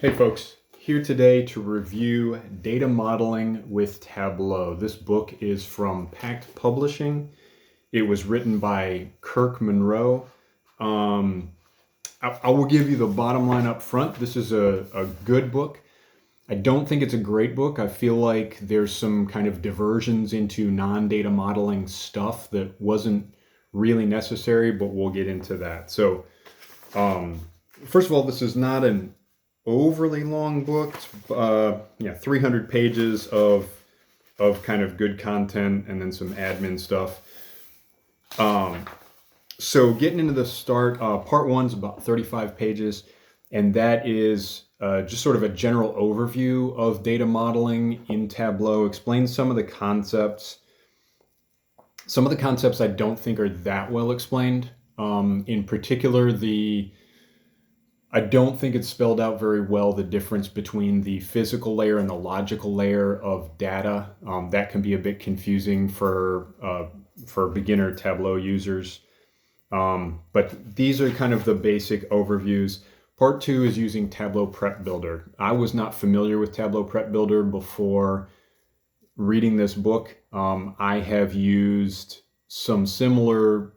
Hey folks, here today to review Data Modeling with Tableau. This book is from Packt Publishing. It was written by Kirk Munroe. I will give you the bottom line up front. This is a good book. I don't think it's a great book. I feel like there's some kind of diversions into non-data modeling stuff that wasn't really necessary, but we'll get into that. So, first of all, this is not an overly long book. 300 pages of kind of good content and then some admin stuff. So getting into the start, part one's about 35 pages, and that is just sort of a general overview of data modeling in Tableau. Explains some of the concepts. Some of the concepts I don't think are that well explained. In particular, I don't think it's spelled out very well the difference between the physical layer and the logical layer of data. That can be a bit confusing for beginner Tableau users. But these are kind of the basic overviews. Part two is using Tableau Prep Builder. I was not familiar with Tableau Prep Builder before reading this book. I have used some similar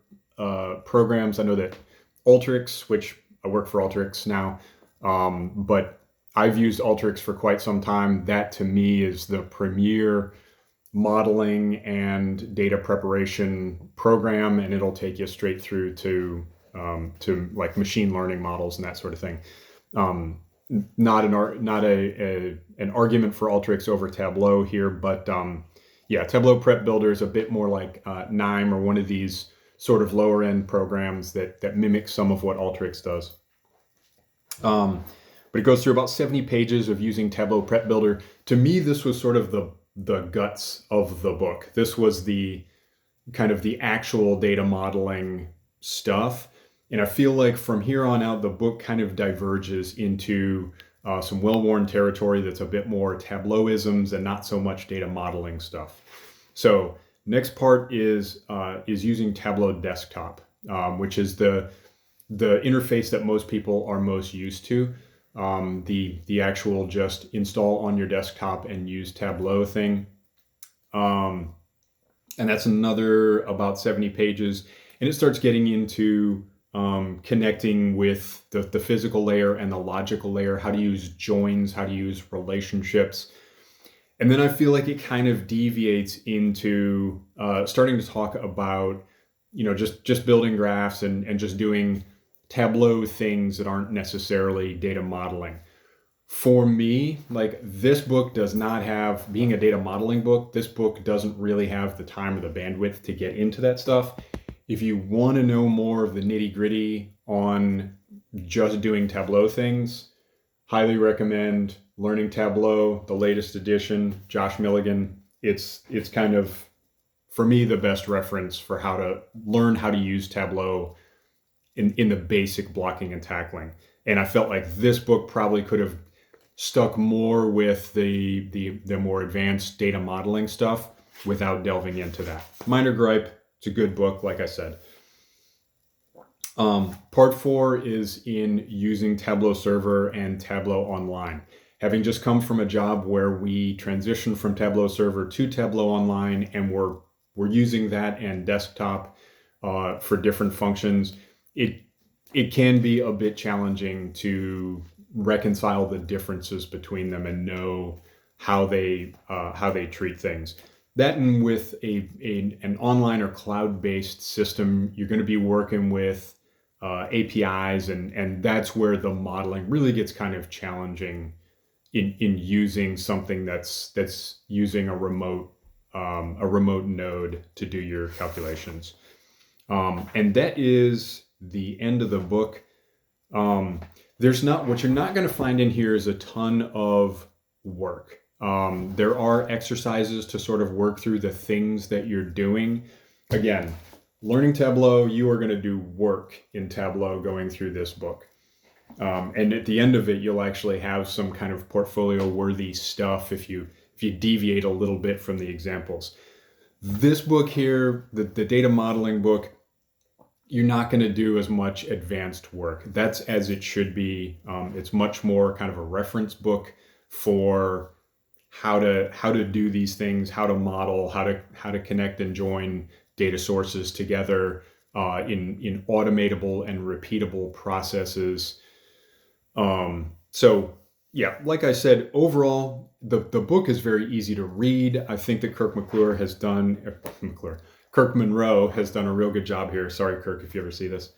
programs. I know that Alteryx, which I work for Alteryx now, but I've used Alteryx for quite some time. That to me is the premier modeling and data preparation program, and it'll take you straight through to like machine learning models and that sort of thing. Not an argument for Alteryx over Tableau here, but Tableau Prep Builder is a bit more like NIME or one of these sort of lower end programs that mimic some of what Alteryx does. But it goes through about 70 pages of using Tableau Prep Builder. To me, this was sort of the guts of the book. This was the kind of the actual data modeling stuff. And I feel like from here on out, the book kind of diverges into some well-worn territory that's a bit more Tableauisms and not so much data modeling stuff. So next part is using Tableau Desktop, which is the interface that most people are most used to. The actual just install on your desktop and use Tableau thing. And that's another about 70 pages. And it starts getting into connecting with the physical layer and the logical layer, how to use joins, how to use relationships. And then I feel like it kind of deviates into starting to talk about, just building graphs and just doing Tableau things that aren't necessarily data modeling. For me, like this book does not have, being a data modeling book, this book doesn't really have the time or the bandwidth to get into that stuff. If you want to know more of the nitty gritty on just doing Tableau things, highly recommend Learning Tableau, the latest edition, Josh Milligan. It's kind of, for me, the best reference for how to learn how to use Tableau in the basic blocking and tackling. And I felt like this book probably could have stuck more with the more advanced data modeling stuff without delving into that. Minor gripe, it's a good book, like I said. Part four is in using Tableau Server and Tableau Online. Having just come from a job where we transitioned from Tableau Server to Tableau Online, and we're using that and desktop for different functions, it can be a bit challenging to reconcile the differences between them and know how they treat things. That, and with an online or cloud-based system, you're going to be working with APIs, and that's where the modeling really gets kind of challenging in using something that's using a remote node to do your calculations. And that is the end of the book. What you're not going to find in here is a ton of work. There are exercises to sort of work through the things that you're doing. Again, learning Tableau, you are going to do work in Tableau going through this book. And at the end of it, you'll actually have some kind of portfolio-worthy stuff if you deviate a little bit from the examples. This book here, the data modeling book, you're not going to do as much advanced work. That's as it should be. It's much more kind of a reference book for how to do these things, how to model, how to connect and join data sources together in automatable and repeatable processes. So yeah, like I said, overall, the book is very easy to read. I think that Kirk Munroe has done a real good job here. Sorry, Kirk, if you ever see this.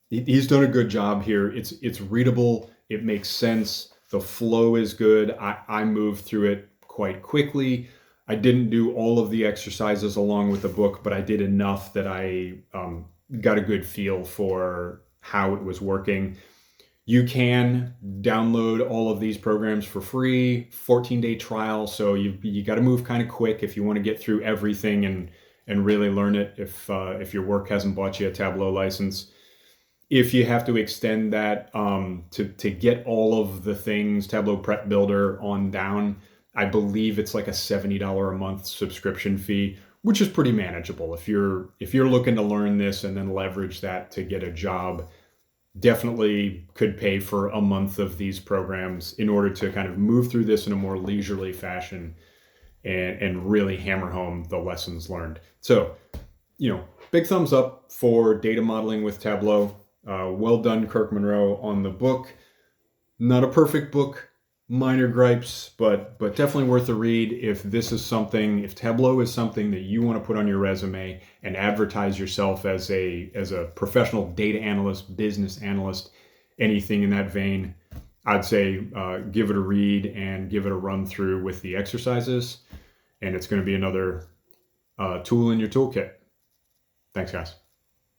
He's done a good job here. It's readable. It makes sense. The flow is good. I moved through it quite quickly. I didn't do all of the exercises along with the book, but I did enough that I got a good feel for how it was working. You can download all of these programs for free, 14-day trial. So you got to move kind of quick if you want to get through everything and really learn it. If your work hasn't bought you a Tableau license, if you have to extend that to get all of the things Tableau Prep Builder on down, I believe it's like a $70 a month subscription fee, which is pretty manageable. If you're looking to learn this and then leverage that to get a job, definitely could pay for a month of these programs in order to kind of move through this in a more leisurely fashion and really hammer home the lessons learned. So, big thumbs up for data modeling with Tableau. Well done, Kirk Munroe, on the book. Not a perfect book, minor gripes, but definitely worth a read if Tableau is something that you want to put on your resume and advertise yourself as a professional data analyst, business analyst, anything in that vein. I'd say give it a read and give it a run through with the exercises, and it's going to be another tool in your toolkit. Thanks, guys.